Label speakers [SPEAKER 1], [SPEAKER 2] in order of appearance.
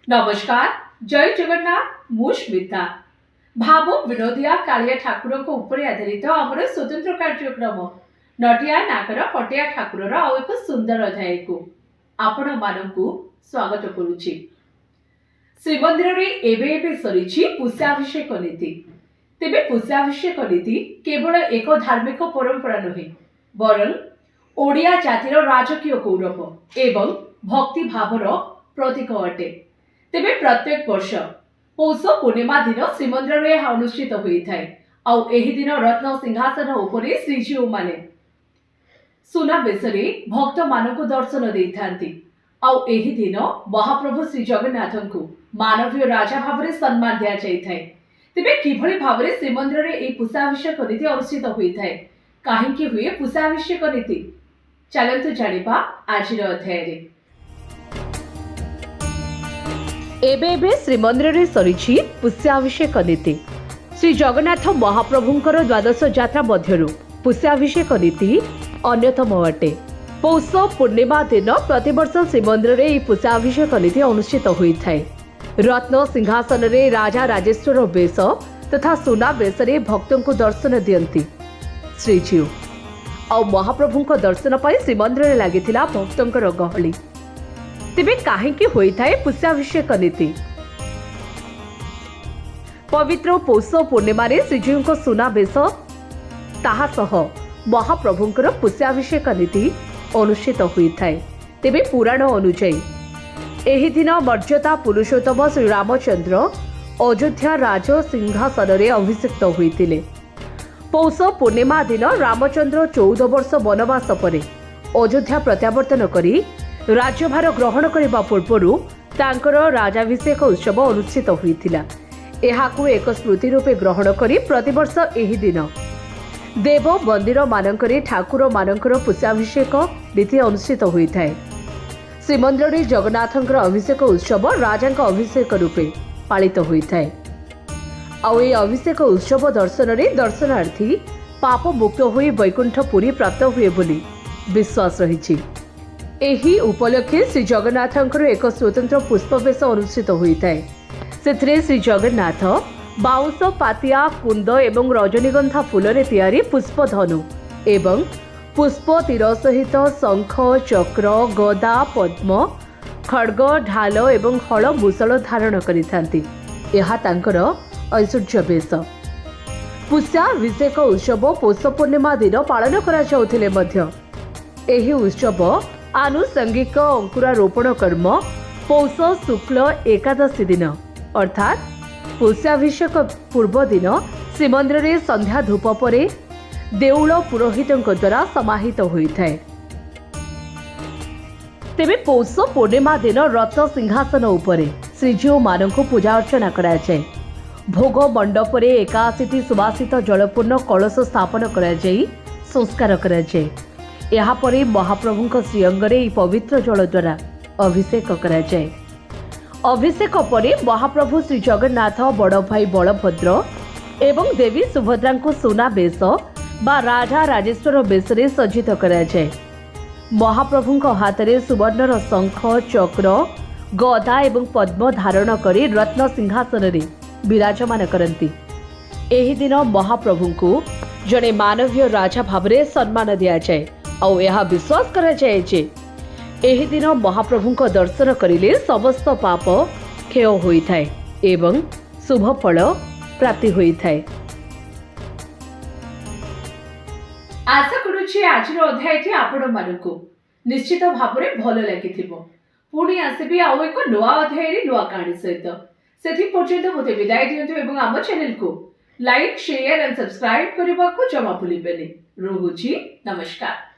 [SPEAKER 1] नमस्कार जय जगन्नाथ मुस्मिता भाव विनोदिया कालिया ठाकुर आधारित आमर स्वतंत्र कार्यक्रम नटिया नागर हटिया ठाकुर आउ एक सुंदर अध्याय को आपण मानकु स्वागत करुछि। श्रीमंदिर रे एबे एबे सरीछि पुष्याभिषेक नीति। तेबे पुष्याभिषेक नीति केवल एक धार्मिक परंपरा नुहे बरं ओडिया जातिर राजकीय गौरव एवं भक्ति भावर प्रतीक अटे। तेबे प्रत्येक वर्ष पौष पूर्णिमा दिन श्रीमंदिर में अनुष्ठित होता है। आउ एही दिन रत्न सिंहासन उपरे श्रीजीव माने सुना बेसरे भक्त मानक दर्शन देइथांती। आउ एही दिन महाप्रभु श्री जगन्नाथ को मानवीय राजा भाव सम्मान दिया जाइथाय। तेबे किभଳି भाव श्रीमंदिर में एही पुष्याभिषेक नीति अनुष्ठित होता है, काहेकि हुए पुष्याभिषेक नीति, चलंतु जानिबा आजिर अध्याय रे। एबे एबे श्रीमंदिर रे सरीछि पुष्याभिषेक नीति। श्री जगन्नाथ महाप्रभुंकर द्वादश यात्रा मध्यरु पुष्याभिषेक नीति अन्यतम अटे। पौष पूर्णिमा दिन प्रतिवर्ष श्रीमंदिर रे ई पुष्याभिषेक नीति अनुष्ठित होइथाय। रत्न सिंहासन रे राजा राजेश्वर बेश तथा सुना बेश रे भक्तों को दर्शन दियंती श्रीजीव। आ महाप्रभुंक दर्शन पाई श्रीमंदिर रे लागिथिला भक्तोंकर गहली। तेबे काहेकि होइथाय पुष्याभिषेक नीति? पवित्र पौष पूर्णिमा रे श्रीजीवଙ୍କ सुना बेश ताहा सह महाप्रभुंकर पुष्याभिषेक नीति अनुष्ठित होइथाय। तेबे पुराण अनुसार एही दिन मर्यादा पुरुषोत्तम श्री रामचंद्र अयोध्या राज सिंहासन रे अभिषिक्त होइतिले। पौष पूर्णिमा दिन रामचंद्र 14 वर्ष वनवास परे अयोध्या प्रत्यावर्तन करी राज्यभार ग्रहण करने पूर्व तांकर राजाभिषेक उत्सव अनुष्ठित होइतिला। एहाकु एक स्मृति रूपे ग्रहण करी प्रतिवर्ष एही दिन देव मंदिर मानकरे ठाकुर मानकर पुष्याभिषेक नीति अनुष्ठित होइथाय। श्रीमंदिर रे जगन्नाथंकर अभिषेक उत्सव राजांक अभिषेक रूपे पालित होइथाय। आउ ए अभिषेक उत्सव दर्शन रे दर्शनार्थी पाप मुक्त होई वैकुंठपुरी प्राप्त हुए बोली विश्वास रहिछि। एही उपलक्षे श्री जगन्नाथंकर एक स्वतंत्र पुष्पवेश अनुष्ठित होइथाय। सेथिरे श्री जगन्नाथ बाउंश पातिया कुंद एवं रजनीगंधा फूलरे तैयारी पुष्पधनु एवं पुष्प तीर सहित शंख चक्र गदा पद्म खड्ग ढाल एवं हल मुसल धारण करिथांती। एहा तांकर ऐश्वर्य बेश। पुष्याभिषेक उत्सव पौष पूर्णिमा दिन पालन करा जाउथिले मध्य एही उत्सव आनुषंगिक अंकुरारोपण कर्म पौष शुक्ल एकादशी दिन अर्थात पुष्याभिषेक पूर्व दिन श्रीमंदिर रे संध्या धूप परे देउल पुरोहितंक द्वारा समाहित होइथाय। तेबे पौष पूर्णिमा दिन रत्न सिंहासन उपरे श्रीजीव मानक पूजा अर्चना करा जाय। भोग मंडप रे 81 सुवासित जलपूर्ण कलश स्थापन करा जाय संस्कार करा जाय। यहाँ परे महाप्रभुंक श्रीअंगरे पवित्र जल द्वारा अभिषेक करा जाय। अभिषेक परे महाप्रभु श्री जगन्नाथ बड़ भाई बलभद्र एवं देवी सुभद्रा को सुना बेश बा राजा राजेश्वर बेश रे सज्जित करा जाय। महाप्रभुंक हाथरे सुवर्णर शंख चक्र गदा एवं पद्म धारण करी रत्न सिंहासन रे विराजमान करती। एही दिन महाप्रभुंकु जड़े मानवीय राजा भावरे सम्मान दिया जाए। आउ यह विश्वास करा जाए जे एही दिन महाप्रभुंक दर्शन करिले समस्त पाप क्षय होइथाय एवं शुभ फल प्राप्ति होइथाय। आशा करूछि आजिर अध्यायटी आपण मानकु निश्चित भावरे भल लागिथिबो। पुणी आसीबी आउ एक नुआ अध्याय रे नुआ कहानी सहित। सेथि पर्यंत मते विदाय दियंतु एवं आम चैनल को लाइक शेयर एंड सब्सक्राइब करबाकू जमा भूलिबेनी। रहुछि नमस्कार।